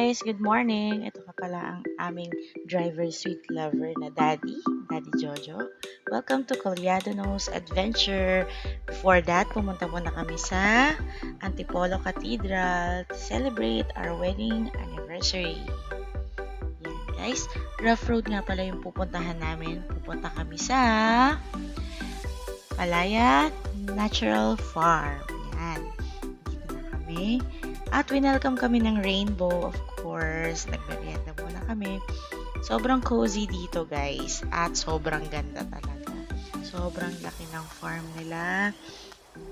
guys! Good morning! Ito ka pala ang aming driver sweet lover na Daddy Jojo. Welcome to Colliado's Adventure! Before that, pumunta muna kami sa Antipolo Cathedral to celebrate our wedding anniversary. Yan guys, rough road nga pala yung pupuntahan namin. Pupunta kami sa Palaya Natural Farm. Yan, dito na kami. At winelcome kami ng rainbow, of course. Nagmerienda muna kami. Sobrang cozy dito, guys. At sobrang ganda talaga. Sobrang laki ng farm nila,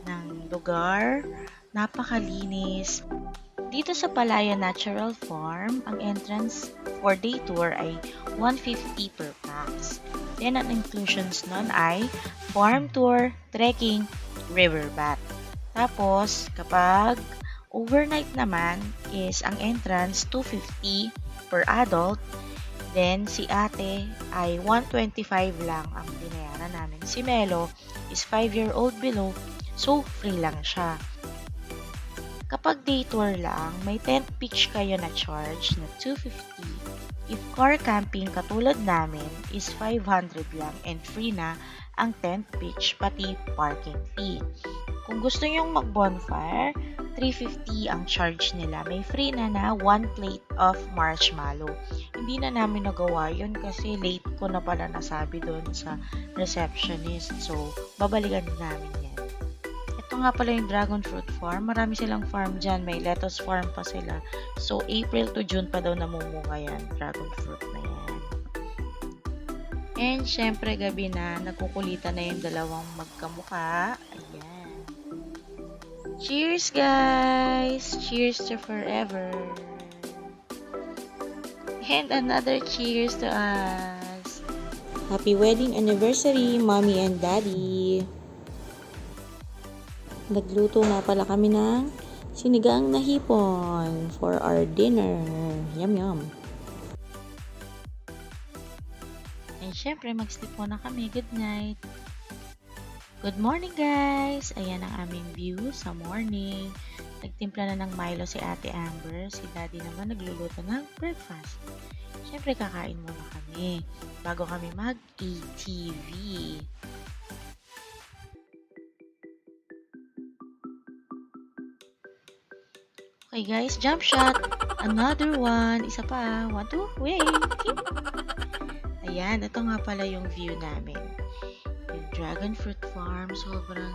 ng lugar. Napakalinis. Dito sa Palaya Natural Farm, ang entrance for day tour ay 150 per pax. Then, ang inclusions nun ay farm tour, trekking, river bath. Tapos, kapag overnight naman is ang entrance 250 per adult. Then si ate ay 125 lang ang binayaran namin. Si Melo is 5-year-old below, so free lang siya. Kapag day tour lang, may tent pitch kayo na charge na 250. If car camping katulad namin is 500 lang and free na ang tent pitch pati parking fee. Kung gusto nyong mag-bonfire, 350 ang charge nila. May free na 1 plate of marshmallow. Hindi na namin nagawa yun kasi late ko na pala nasabi doon sa receptionist. So, babalikan namin yan. Ito nga pala yung dragon fruit farm. Marami silang farm dyan. May lettuce farm pa sila. So, April to June pa daw namumunga yan. Dragon fruit na yan. And, syempre, gabi na. Nagkukulitan na yung dalawang magkamukha. Ayan. Cheers, guys! Cheers to forever! And another cheers to us! Happy wedding anniversary, Mommy and Daddy! Nagluto nga pala kami ng sinigang na hipon for our dinner. Yum, yum! And syempre, mag-sleep muna kami. Good night! Good morning, guys! Ayan ang aming view sa morning. Nagtimpla na ng Milo si Ate Amber. Si Daddy naman nagluluto ng breakfast. Siyempre, kakain muna kami bago kami mag-ATV. Okay, guys. Jump shot. Another one. Isa pa. 1, 2. Wait. Ayan. Ito nga pala yung view namin. Dragon fruit farm, sobrang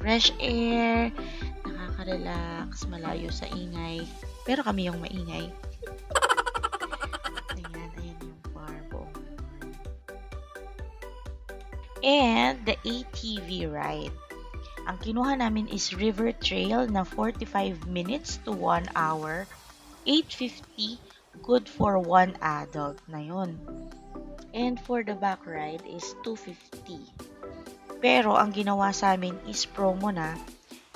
fresh air, nakaka-relax, malayo sa ingay, pero kami yung maingay. Ayan yung farm, buong farm. And the ATV ride. Ang kinuha namin is river trail na 45 minutes to 1 hour, 850, good for 1 adult na yun. And for the back ride is 250. Pero ang ginawa sa amin is promo na.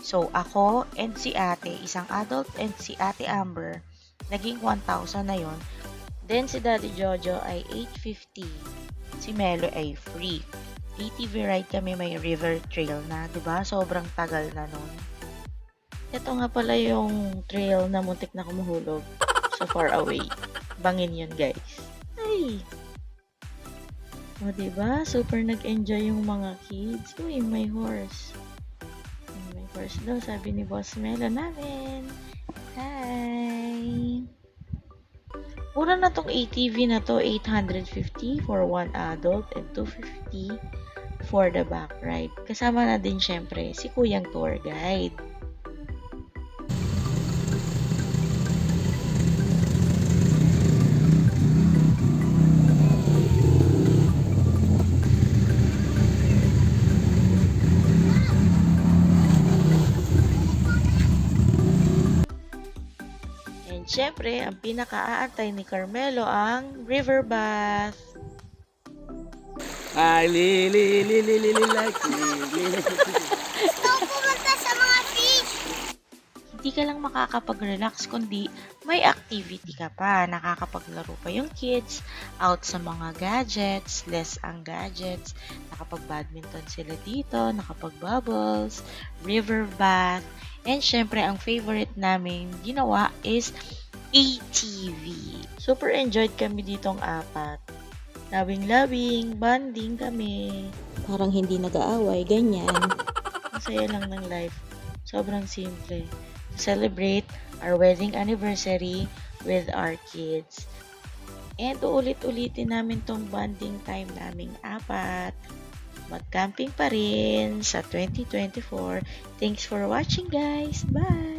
So, ako and si ate, isang adult and si ate Amber, naging 1,000 na yon. Then si Daddy Jojo ay 850. Si Melo ay free. ATV ride kami, may river trail na, 'di ba? Sobrang tagal na nun. Ito nga pala yung trail na muntik na kumuhulog so far away. Bangin yun, guys. Ay! O, diba? Super nag-enjoy yung mga kids. Uy, may horse. May horse daw, sabi ni Boss Melo namin. Hi! Mura na tong ATV na to, 850 for 1 adult and 250 for the back ride. Kasama na din syempre si Kuyang Tour Guide. Siyempre, ang pinaka-aantay ni Carmelo ang river bath. Ay, like Gusto ko pumunta sa mga fish. Hindi ka lang makakapag-relax, kundi may activity ka pa. Nakakapaglaro pa yung kids, out sa mga gadgets, less ang gadgets. Nakapag-badminton sila dito, nakapag-bubbles, river bath, and syempre, ang favorite namin ginawa is ATV. Super enjoyed kami ditong apat. Labing-labing, bonding kami. Parang hindi nag-aaway, ganyan. Ang saya lang ng life. Sobrang simple. To celebrate our wedding anniversary with our kids. And uulit-ulitin namin tong bonding time naming apat. Mag-camping pa rin sa 2024. Thanks for watching, guys. Bye!